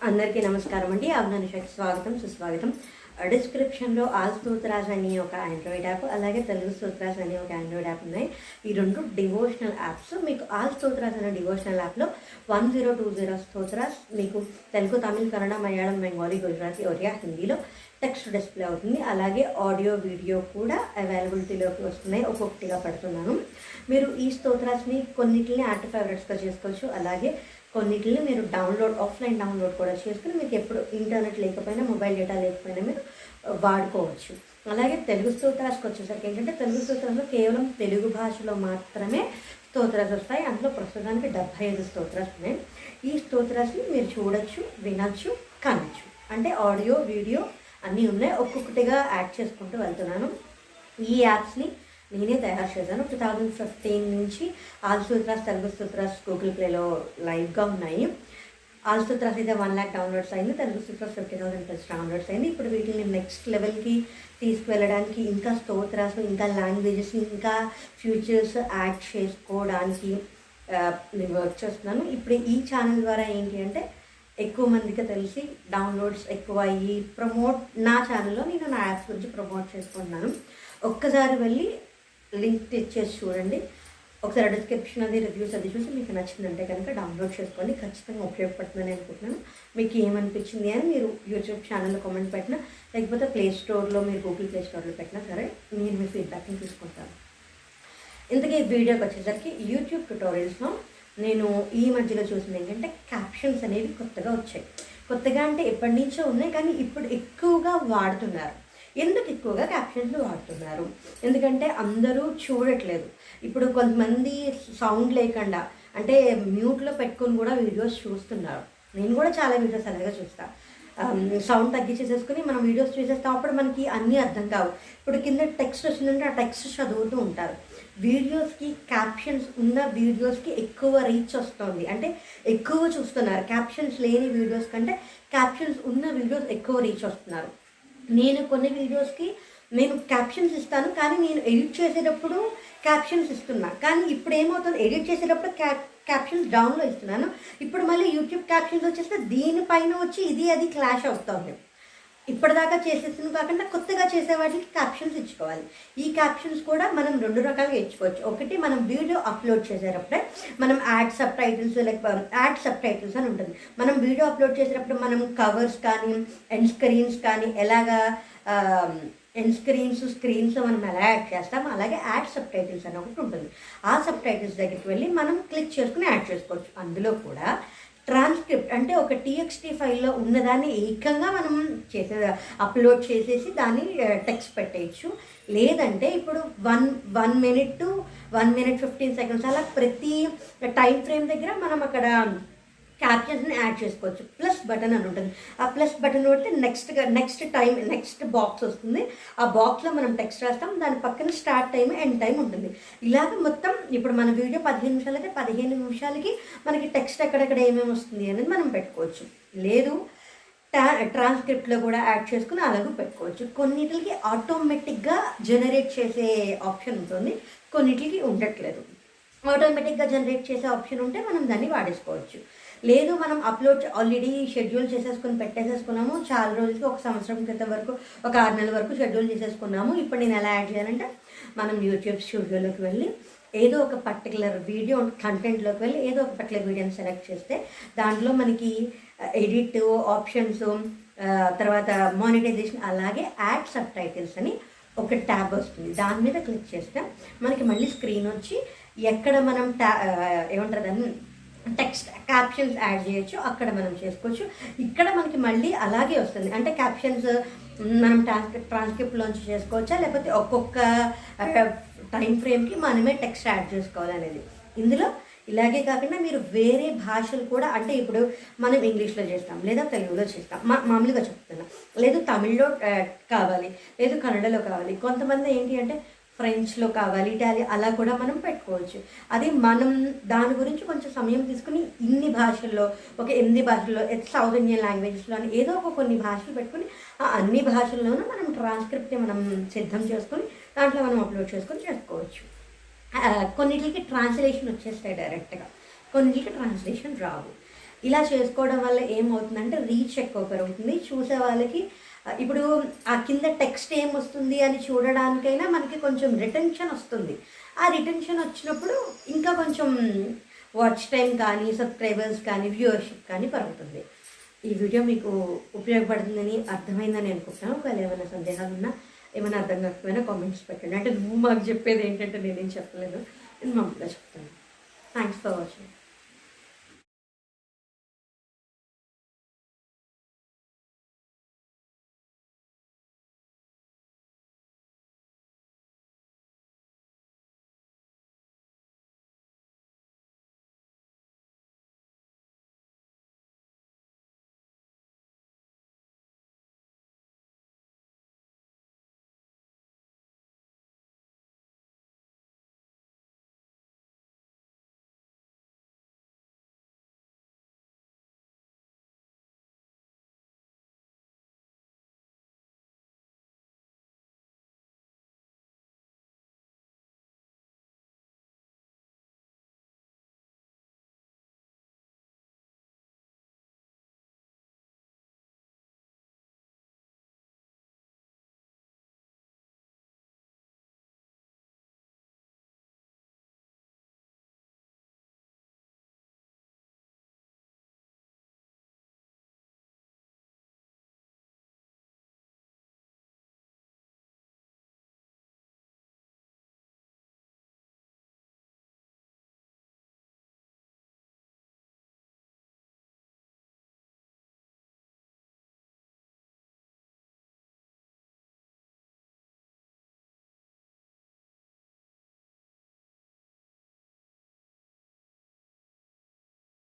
అందరికీ నమస్కారం అండి. AvanAnushaకి స్వాగతం సుస్వాగతం. డిస్క్రిప్షన్లో ఆల్ స్తోత్రాస్ అని ఒక ఆండ్రాయిడ్ యాప్, అలాగే తెలుగు స్తోత్రాస్ అని ఒక ఆండ్రాయిడ్ యాప్ ఉన్నాయి. ఈ రెండు డివోషనల్ యాప్స్. మీకు ఆల్ స్తోత్రాస్ అనే డివోషనల్ యాప్లో 1020 స్తోత్రాస్ మీకు తెలుగు, తమిళ్, కన్నడ, మలయాళం, బెంగాలీ, గుజరాతీ, ఒరియా, హిందీలో టెక్స్ట్ డిస్ప్లే అవుతుంది. అలాగే ఆడియో, వీడియో కూడా అవైలబిలిటీలోకి వస్తున్నాయి. ఒక్కొక్కటిగా పెడుతున్నాను. మీరు ఈ స్తోత్రాస్ని కొన్నిటిని యాడ్ ఫేవరెట్స్గా చేసుకోవచ్చు. అలాగే కొన్నిటిని మీరు ఆఫ్లైన్ డౌన్లోడ్ కూడా చేసుకుని మీకు ఎప్పుడు ఇంటర్నెట్ లేకపోయినా, మొబైల్ డేటా లేకపోయినా మీరు వాడుకోవచ్చు. అలాగే తెలుగు స్తోత్రాస్కి వచ్చేసరికి ఏంటంటే, తెలుగు స్తోత్రాల్లో కేవలం తెలుగు భాషలో మాత్రమే స్తోత్రాలు వస్తాయి. అందులో ప్రస్తుతానికి 75 స్తోత్రాలు ఉన్నాయి. ఈ స్తోత్రాస్ని మీరు చూడొచ్చు, వినొచ్చు, కనొచ్చు. అంటే ఆడియో, వీడియో అన్నీ ఉన్నాయి. ఒక్కొక్కటిగా యాడ్ చేసుకుంటూ వెళ్తున్నాను. ఈ యాప్స్ని నేనే తయారు చేశాను. 2015 నుంచి ఆల్ స్తోత్రాస్, తెలుగు స్తోత్రాస్ గూగుల్ ప్లేలో లైవ్గా ఉన్నాయి. ఆల్ స్తోత్రాస్ అయితే 1 lakh డౌన్లోడ్స్ అయింది. తెలుగు స్తోత్రాస్ 50,000+ డౌన్లోడ్స్ అయింది. ఇప్పుడు వీటిని నెక్స్ట్ లెవెల్కి తీసుకువెళ్ళడానికి, ఇంకా స్తోత్రాస్, ఇంకా లాంగ్వేజెస్, ఇంకా ఫ్యూచర్స్ యాడ్ చేసుకోవడానికి నేను వర్క్ చేస్తున్నాను. ఇప్పుడు ఈ ఛానల్ ద్వారా ఏంటి అంటే, ఎక్కువ మందికి తెలిసి డౌన్లోడ్స్ ఎక్కువ అయ్యి నా ఛానల్లో నేను నా యాప్స్ గురించి ప్రమోట్ చేసుకుంటున్నాను. ఒక్కసారి వెళ్ళి లింక్ క్లిక్ చేసి చూడండి. ఒకసారి డిస్క్రిప్షన్ అది, రివ్యూస్ అది చూసి మీకు నచ్చిందంటే కనుక డౌన్లోడ్ చేసుకోండి. ఖచ్చితంగా ఉపయోగపడుతుందని అనుకుంటున్నాను. మీకు ఏమనిపించింది అని మీరు యూట్యూబ్ ఛానల్లో కామెంట్ పెట్టినా, లేకపోతే ప్లే స్టోర్లో, మీరు గూగుల్ ప్లే స్టోర్లో పెట్టినా సరే నేను మీ ఫీడ్బ్యాక్ని తీసుకుంటాను. ఇంతకీ వీడియోకి వచ్చేసరికి, యూట్యూబ్ ట్యుటోరియల్స్లో నేను ఈ మధ్యలో చూసింది ఏంటంటే, క్యాప్షన్స్ అనేవి కొత్తగా వచ్చాయి. కొత్తగా అంటే ఎప్పటి నుంచో ఉన్నాయి, కానీ ఇప్పుడు ఎక్కువగా వాడుతున్నారు. ఎందుకు ఎక్కువగా క్యాప్షన్లు వాడుతున్నారు? ఎందుకంటే అందరూ చూడట్లేదు. ఇప్పుడు కొంతమంది సౌండ్ లేకుండా, అంటే మ్యూట్లో పెట్టుకొని కూడా వీడియోస్ చూస్తున్నారు. నేను కూడా చాలా వీడియోస్ అలాగే చూస్తాను. సౌండ్ తగ్గించేసేసుకుని మనం వీడియోస్ చూసేస్తాం. అప్పుడు మనకి అన్నీ అర్థం కావు. ఇప్పుడు కింద టెక్స్ట్ వచ్చిందంటే ఆ టెక్స్ట్ చదువుతూ ఉంటారు. వీడియోస్కి, క్యాప్షన్స్ ఉన్న వీడియోస్కి ఎక్కువ రీచ్ వస్తుంది. అంటే ఎక్కువ చూస్తున్నారు. క్యాప్షన్స్ లేని వీడియోస్ కంటే క్యాప్షన్స్ ఉన్న వీడియోస్ ఎక్కువ రీచ్ వస్తున్నారు. నేను కొన్ని వీడియోస్కి క్యాప్షన్స్ ఇస్తాను, కానీ నేను ఎడిట్ చేసేటప్పుడు క్యాప్షన్స్ ఇస్తున్నా. కానీ ఇప్పుడు ఏమవుతుంది, ఎడిట్ చేసేటప్పుడు క్యాప్షన్స్ డౌన్లో ఇస్తున్నాను. ఇప్పుడు మళ్ళీ యూట్యూబ్ క్యాప్షన్స్ వచ్చేస్తే దీనిపైన వచ్చి ఇది అది క్లాష్ అవుతుంది. ఇప్పటిదాకా చేసేసిన కాకుండా కొత్తగా చేసే వాటికి క్యాప్షన్స్ ఇచ్చుకోవాలి. ఈ క్యాప్షన్స్ కూడా మనం 2 రకాలుగా ఇచ్చుకోవచ్చు. ఒకటి, మనం వీడియో అప్లోడ్ చేసేటప్పుడే మనం యాడ్ సబ్ టైటిల్స్ అని ఉంటుంది. మనం వీడియో అప్లోడ్ చేసేటప్పుడు మనం కవర్స్ కానీ, ఎండ్ స్క్రీన్స్ కానీ, ఎలాగా ఎండ్ స్క్రీన్స్ మనం ఎలా యాడ్ చేస్తాం, అలాగే యాడ్ సబ్ టైటిల్స్ అని ఒకటి ఉంటుంది. ఆ సబ్ టైటిల్స్ దగ్గరికి వెళ్ళి మనం క్లిక్ చేసుకుని యాడ్ చేసుకోవచ్చు. అందులో కూడా ట్రాన్స్క్రిప్ట్ అంటే ఒక TXT ఫైల్లో ఉన్నదాన్ని ఏకంగా మనం అప్లోడ్ చేసేసి దాన్ని టెక్స్ట్ పెట్టేయచ్చు. లేదంటే ఇప్పుడు 1 minute to 1 minute 15 seconds అలా ప్రతి టైం ఫ్రేమ్ దగ్గర మనం అక్కడ క్యాప్షన్స్ని యాడ్ చేసుకోవచ్చు. ప్లస్ బటన్ అని ఉంటుంది. ఆ ప్లస్ బటన్ కొడితే నెక్స్ట్ బాక్స్ వస్తుంది. ఆ బాక్స్లో మనం టెక్స్ట్ రాస్తాం. దాని పక్కన స్టార్ట్ టైం, ఎండ్ టైం ఉంటుంది. ఇలాగ మొత్తం ఇప్పుడు మన వీడియో 15 నిమిషాలు అయితే 15 నిమిషాలకి మనకి టెక్స్ట్ ఎక్కడెక్కడ ఏమేమి వస్తుంది అనేది మనం పెట్టుకోవచ్చు. లేదు, ట్రాన్స్క్రిప్ట్లో కూడా యాడ్ చేసుకుని అలాగే పెట్టుకోవచ్చు. కొన్నిటికి ఆటోమేటిక్గా జనరేట్ చేసే ఆప్షన్ ఉంటుంది, కొన్నిటికి ఉండట్లేదు. ఆటోమేటిక్గా జనరేట్ చేసే ఆప్షన్ ఉంటే మనం దాన్ని వాడేసుకోవచ్చు. లేదు, మనం ఆల్రెడీ షెడ్యూల్ చేసేసుకుని పెట్టేసేసుకున్నాము. చాలా రోజులకి, 1 సంవత్సరం క్రితం వరకు, ఒక 6 నెలల వరకు షెడ్యూల్ చేసేసుకున్నాము. ఇప్పుడు నేను ఎలా యాడ్ చేయాలంటే, మనం యూట్యూబ్ స్టూడియోలోకి వెళ్ళి ఏదో ఒక పర్టికులర్ వీడియో కంటెంట్లోకి వెళ్ళి ఏదో ఒక పర్టికులర్ వీడియోని సెలెక్ట్ చేస్తే దాంట్లో మనకి ఎడిట్ ఆప్షన్స్, తర్వాత మానిటైజేషన్, అలాగే యాడ్ సబ్ టైటిల్స్ అని ఒక ట్యాబ్ వస్తుంది. దాని మీద క్లిక్ చేస్తే మనకి మళ్ళీ స్క్రీన్ వచ్చి ఎక్కడ మనం ఏమంటారు దాన్ని టెక్స్ట్ క్యాప్షన్స్ యాడ్ చేయొచ్చు, అక్కడ మనం చేసుకోవచ్చు. ఇక్కడ మనకి మళ్ళీ అలాగే వస్తుంది. అంటే క్యాప్షన్స్ మనం ట్రాన్స్క్రిప్ట్లోంచి చేసుకోవచ్చా, లేకపోతే ఒక్కొక్క టైం ఫ్రేమ్కి మనమే టెక్స్ట్ యాడ్ చేసుకోవాలనేది. ఇందులో ఇలాగే కాకుండా మీరు వేరే భాషలు కూడా, అంటే ఇప్పుడు మనం ఇంగ్లీష్లో చేస్తాం, లేదా తెలుగులో చేస్తాం, మామూలుగా చెప్తున్నాం, లేదు తమిళ్లో కావాలి, లేదు కన్నడలో కావాలి, కొంతమంది ఏంటి అంటే ఫ్రెంచ్లో కావాలి, ఇటాలీ, అలా కూడా మనం పెట్టుకోవచ్చు. అది మనం దాని గురించి కొంచెం సమయం తీసుకుని ఇన్ని భాషల్లో, ఒక 8 భాషల్లో, సౌత్ ఇండియన్ లాంగ్వేజెస్లో అని ఏదో ఒక కొన్ని భాషలు పెట్టుకుని ఆ అన్ని భాషల్లోనూ మనం ట్రాన్స్క్రిప్ట్ని మనం సిద్ధం చేసుకొని దాంట్లో మనం అప్లోడ్ చేసుకొని చేసుకోవచ్చు. కొన్నిటికి ట్రాన్స్లేషన్ వచ్చేస్తాయి డైరెక్ట్గా, కొన్నిటికి ట్రాన్స్లేషన్ రావు. ఇలా చేసుకోవడం వల్ల ఏమవుతుందంటే రీచ్ ఎక్కువ పెరుగుతుంది. చూసే వాళ్ళకి ఇప్పుడు ఆ కింద టెక్స్ట్ ఏమొస్తుంది అని చూడడానికైనా మనకి కొంచెం రిటెన్షన్ వస్తుంది. ఆ రిటెన్షన్ వచ్చినప్పుడు ఇంకా కొంచెం వాచ్ టైం కానీ, సబ్స్క్రైబర్స్ కానీ, వ్యూవర్షిప్ కానీ పెరుగుతుంది. ఈ వీడియో మీకు ఉపయోగపడుతుందని అర్థమైందని అనుకుంటున్నాను. ఒకవేళ ఏమైనా సందేహాలు ఉన్నా, ఏమైనా అర్థం కాకపోయినా కామెంట్స్ పెట్టండి. అంటే నువ్వు మాకు చెప్పేది ఏంటంటే నేనేం చెప్పలేను, నేను మామూలుగా చెప్తాను. Thanks for watching.